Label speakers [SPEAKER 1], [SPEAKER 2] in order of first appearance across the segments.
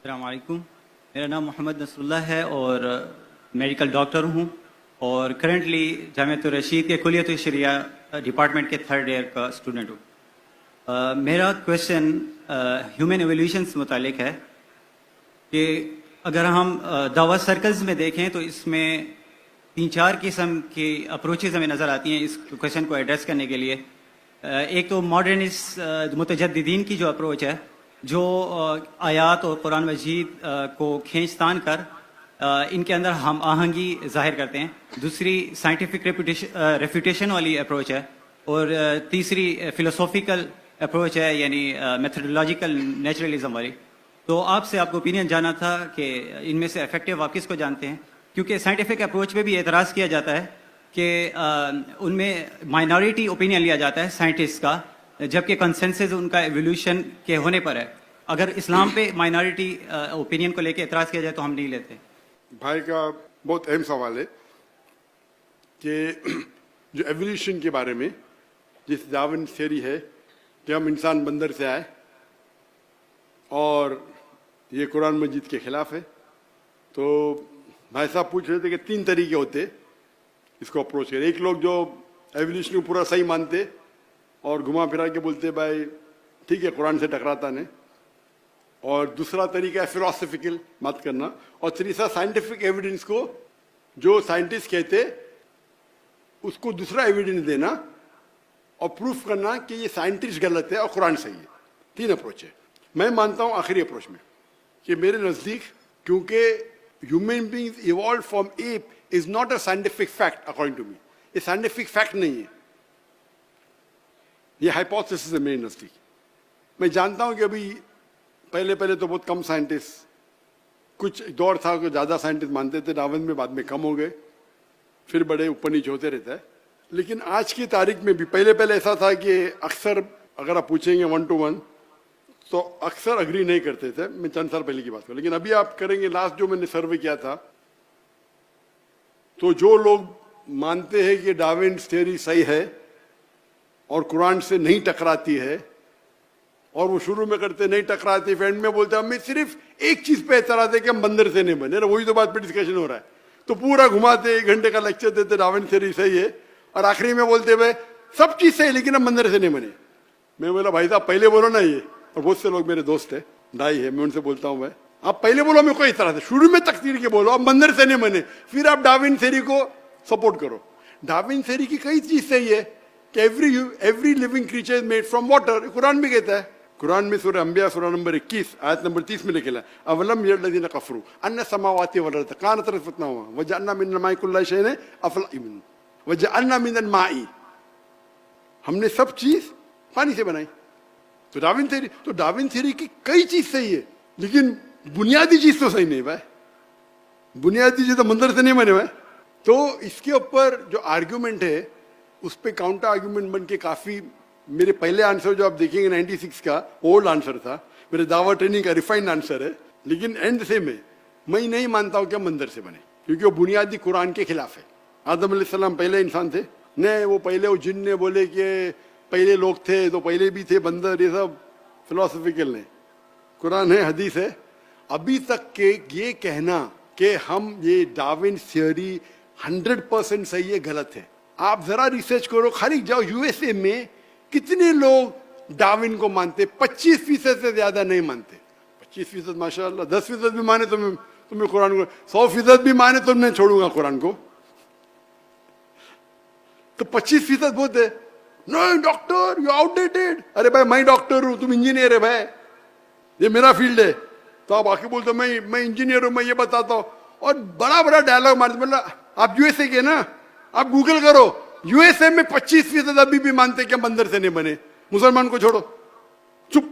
[SPEAKER 1] अस्सलाम वालेकुम। मेरा नाम मोहम्मद नसरुल्लाह है और मेडिकल डॉक्टर हूँ और करंटली जामिया रशीद के कुलियत शरिया डिपार्टमेंट के थर्ड ईयर का स्टूडेंट हूँ। मेरा क्वेश्चन ह्यूमन एवोल्यूशन से मुतालिक है कि अगर हम दावा सर्कल्स में देखें तो इसमें 3-4 किस्म की अप्रोचेज हमें नज़र आती हैं इस क्वेश्चन को एड्रेस करने के लिए। एक तो मॉडर्निस्ट मुतजद्दिदीन की जो अप्रोच है, जो आयात और कुरान मजीद को खींच तान कर इनके अंदर हम आहंगी जाहिर करते हैं। दूसरी साइंटिफिक रेफ्यूटेशन वाली अप्रोच है और तीसरी फिलोसॉफिकल अप्रोच है, यानी मेथडोलॉजिकल नेचुरलिज्म वाली। तो आपसे आपको ओपिनियन जाना था कि इनमें से इफेक्टिव आप किसको जानते हैं, क्योंकि साइंटिफिक अप्रोच पे भी एतराज़ किया जाता है कि उनमें माइनॉरिटी ओपिनियन लिया जाता है साइंटिस्ट का, जबकि कंसेंसस उनका एवोल्यूशन के होने पर है। अगर इस्लाम पे माइनॉरिटी ओपिनियन को लेके एतराज़ किया जाए तो हम नहीं लेते।
[SPEAKER 2] भाई का बहुत अहम सवाल है कि जो एवोल्यूशन के बारे में जिस डार्विन थ्योरी है कि हम इंसान बंदर से आए और ये कुरान मजीद के खिलाफ है। तो भाई साहब पूछ रहे थे कि 3 तरीके होते इसको अप्रोच करें। एक लोग जो एवोल्यूशन को पूरा सही मानते और घुमा फिरा के बोलते भाई ठीक है कुरान से टकराता नहीं, और दूसरा तरीका है फिलोसफिकल बात करना, और तीसरा साइंटिफिक एविडेंस को जो साइंटिस्ट कहते उसको दूसरा एविडेंस देना और प्रूफ करना कि ये साइंटिस्ट गलत है और कुरान सही है। 3 अप्रोच है। मैं मानता हूं आखिरी अप्रोच में कि मेरे नजदीक, क्योंकि human beings evolve from ape is not a scientific fact according to me. ये साइंटिफिक फैक्ट नहीं है, ये हाइपोथेसिस है मेरे नजदीक। मैं जानता हूं कि अभी पहले तो बहुत कम साइंटिस्ट, कुछ दौर था कि ज़्यादा साइंटिस्ट मानते थे डार्विन में, बाद में कम हो गए, फिर बड़े ऊपर नीचे होते रहता है। लेकिन आज की तारीख में भी पहले ऐसा था कि अक्सर अगर आप पूछेंगे 1 to 1 तो अक्सर अग्री नहीं करते थे। मैं चंद साल पहले की बात करूं, लेकिन अभी आप करेंगे, लास्ट जो मैंने सर्वे किया था, तो जो लोग मानते हैं कि डार्विन थ्योरी सही है और कुरान से नहीं टकराती है, और वो शुरू में करते नहीं टकराती, एंड में बोलते हमें सिर्फ एक चीज पे एतराज है कि हम बंदर से नहीं बने। वही तो बात पे डिस्कशन हो रहा है, तो पूरा घुमाते 1 घंटे का लेक्चर देते डार्विन थ्योरी सही है और आखिरी में बोलते भाई सब चीज सही लेकिन हम बंदर से नहीं बने। मैं बोला भाई साहब पहले बोलो ना ये, और बहुत से लोग मेरे दोस्त है, दाई है, मैं उनसे बोलता हूँ भाई आप पहले बोलो, मेरे को इस तरह से शुरू में तकदीर के बोलो, आप बंदर से नहीं बने, फिर आप डार्विन थ्योरी को सपोर्ट करो। डार्विन थ्योरी की कई चीज सही है कि every living creature is made from water, Quran भी कहता है। कुरान में सूरह अंबिया सूरह नंबर 21 आयत नंबर 30 में लिखा है अवलम यरलज़ीना कफरू अन्न समावाति वल अर्द कानत रतक़न व जअलना मिनल माइ कुल्ली शैइन अफ़लाइन व जअलना मिनल माइ, हमने सब चीज पानी से बनाई। तो डार्विन थ्योरी की कई चीज सही है, लेकिन बुनियादी चीज तो सही नहीं भाई। बुनियादी चीज तो मंदिर से नहीं बने भाई। तो इसके ऊपर जो आर्ग्यूमेंट है उस पर काउंटर आर्ग्यूमेंट बन के काफी, मेरे पहले आंसर जो आप देखेंगे 96 का ओल्ड आंसर था, मेरे दावा ट्रेनिंग का रिफाइंड आंसर है, लेकिन एंड से मैं नहीं मानता हूं कि हम मंदिर से बने, क्योंकि वो बुनियादी कुरान के खिलाफ है। आदम अलैहिस्सलाम पहले इंसान थे ने, वो पहले वो जिन ने बोले कि पहले लोग थे तो पहले भी थे बंदर, ये सब फिलोसफिकल ने। कुरान है, हदीस है। अभी तक के ये कहना कि हम ये डार्विन थ्योरी 100% सही है, गलत है। आप जरा रिसर्च करो, खाली जाओ यूएसए में कितने लोग डार्विन को मानते, 25% से ज्यादा नहीं मानते। 25% माशाअल्लाह, 10% भी माने तो मैं कुरान को, 100% भी माने तो मैं छोड़ूंगा कुरान को। तो 25% बहुत है। नहीं डॉक्टर यू आउटडेटेड, अरे भाई मैं डॉक्टर हूं, तुम इंजीनियर है भाई, ये मेरा फील्ड है। तो आप आके बोलते मैं इंजीनियर हूं, मैं ये बताता हूं, और बड़ा डायलॉग मारते। मतलब आप यूएसए के ना, आप गूगल करो, यूएसए में 25% अभी भी मानते कि बंदर से नहीं बने, मुसलमान को छोड़ो, चुप।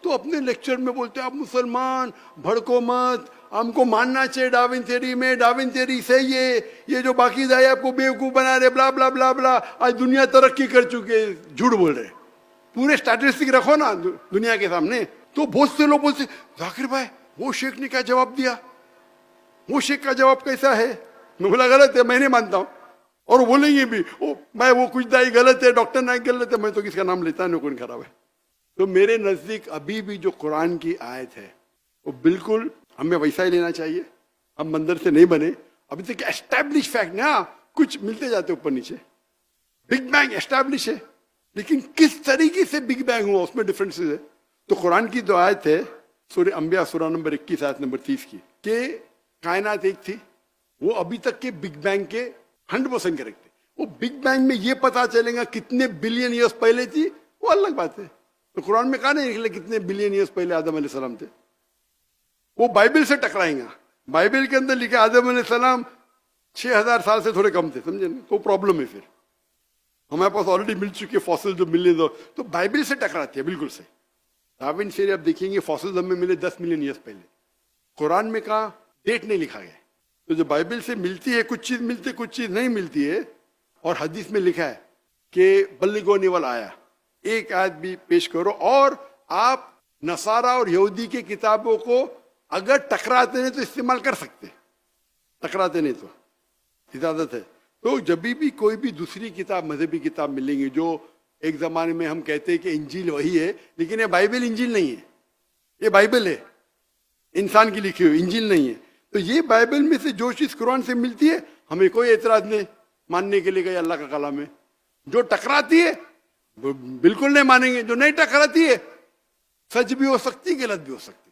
[SPEAKER 2] तो अपने लेक्चर में बोलते आप मुसलमान भड़को मत, हमको मानना चाहिए डार्विन थ्योरी में, डार्विन थ्योरी सही है, ये जो बाकी दाई आपको बेवकूफ बना रहे, ब्ला ब्ला ब्ला ब्ला, आज दुनिया तरक्की कर चुके, झूठ बोल रहे। पूरे स्टैटिस्टिक रखो ना दुनिया के सामने। तो बहुत से लोग बोलते जाकिर भाई वो शेख ने क्या जवाब दिया, वो शेख का जवाब कैसा है। मैं बोला गलत है, मैं नहीं मानता हूं। और बोलेंगे भी ओ भाई वो कुछ दाई गलत है, डॉक्टर नाइक गलत है, मैं तो किसका नाम लेता नहीं, कौन खराब है। तो मेरे नजदीक अभी भी जो कुरान की आयत है, वो बिल्कुल हमें वैसा ही लेना चाहिए। हम मंदिर से नहीं बने, अभी तक एस्टैब्लिश फैक्ट ना, कुछ मिलते जाते ऊपर नीचे। बिग बैंग एस्टैब्लिश है, लेकिन किस तरीके से बिग बैंग हुआ उसमें डिफरेंसेस है। तो कुरान की जो आयत है सूरह अंबिया सूरा नंबर 21 आयत नंबर 30 की, कि कायनात एक थी, वो अभी तक के बिग बैंग के 100% करेक्ट थे। वो बिग बैंग में ये पता चलेगा कितने बिलियन ईयर्स पहले थी, वो अलग बात है। तो कुरान में कहा नहीं निकले कितने बिलियन ईयर्स पहले आदम अलैहिस्सलाम थे। वो बाइबल से टकराएंगा। बाइबल के अंदर लिखा आदम अलैहिस्सलाम 6000 साल से थोड़े कम थे, समझे ना? तो प्रॉब्लम है। फिर हमारे पास ऑलरेडी मिल चुके फॉसिल जो मिलने दो, तो बाइबल से टकराती है बिल्कुल सही। डार्विन से आप देखेंगे फॉसिल हमें मिले 10 मिलियन ईयर्स पहले। कुरान में कहा डेट नहीं लिखा गया। तो जो बाइबल से मिलती है कुछ चीज मिलती है, कुछ चीज नहीं मिलती है। और हदीस में लिखा है कि बल्लिगो निवल आया, एक आयत भी पेश करो। और आप नसारा और यहूदी की किताबों को अगर टकराते नहीं तो इस्तेमाल कर सकते, टकराते नहीं तो इजाजत है। तो जब भी कोई भी दूसरी किताब मजहबी किताब मिलेंगी, जो एक जमाने में हम कहते हैं कि इंजील वही है, लेकिन ये बाइबल इंजील नहीं है, ये बाइबल है इंसान की लिखी हुई, इंजील नहीं है। तो ये बाइबल में से जो चीज कुरान से मिलती है हमें कोई एतराज नहीं मानने के लिए कि अल्लाह का कलाम है। जो टकराती है वो बिल्कुल नहीं मानेंगे। जो नहीं टकराती है सच भी हो सकती, गलत भी हो सकती,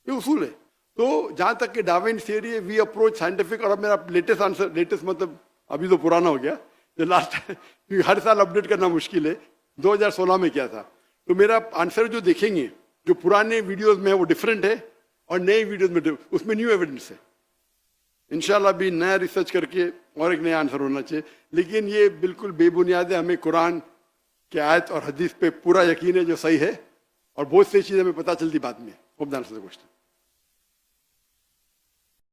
[SPEAKER 2] ये उसूल है। तो जहां तक कि डार्विन थ्योरी है, वी अप्रोच साइंटिफिक। और अब मेरा लेटेस्ट आंसर, लेटेस्ट मतलब अभी तो पुराना हो गया, जो लास्ट हर साल अपडेट करना मुश्किल है, 2016 में किया था। तो मेरा आंसर जो देखेंगे, जो पुराने वीडियोस में है वो डिफरेंट है, और नए वीडियोस में उसमें न्यू एविडेंस है। इंशाल्लाह भी नया रिसर्च करके और एक नया आंसर होना चाहिए। लेकिन ये बिल्कुल बेबुनियाद है। हमें कुरान के आयत और हदीस पे पूरा यकीन है जो सही है, और बहुत सी चीजें हमें पता चलती बाद में। Hope the answer the question.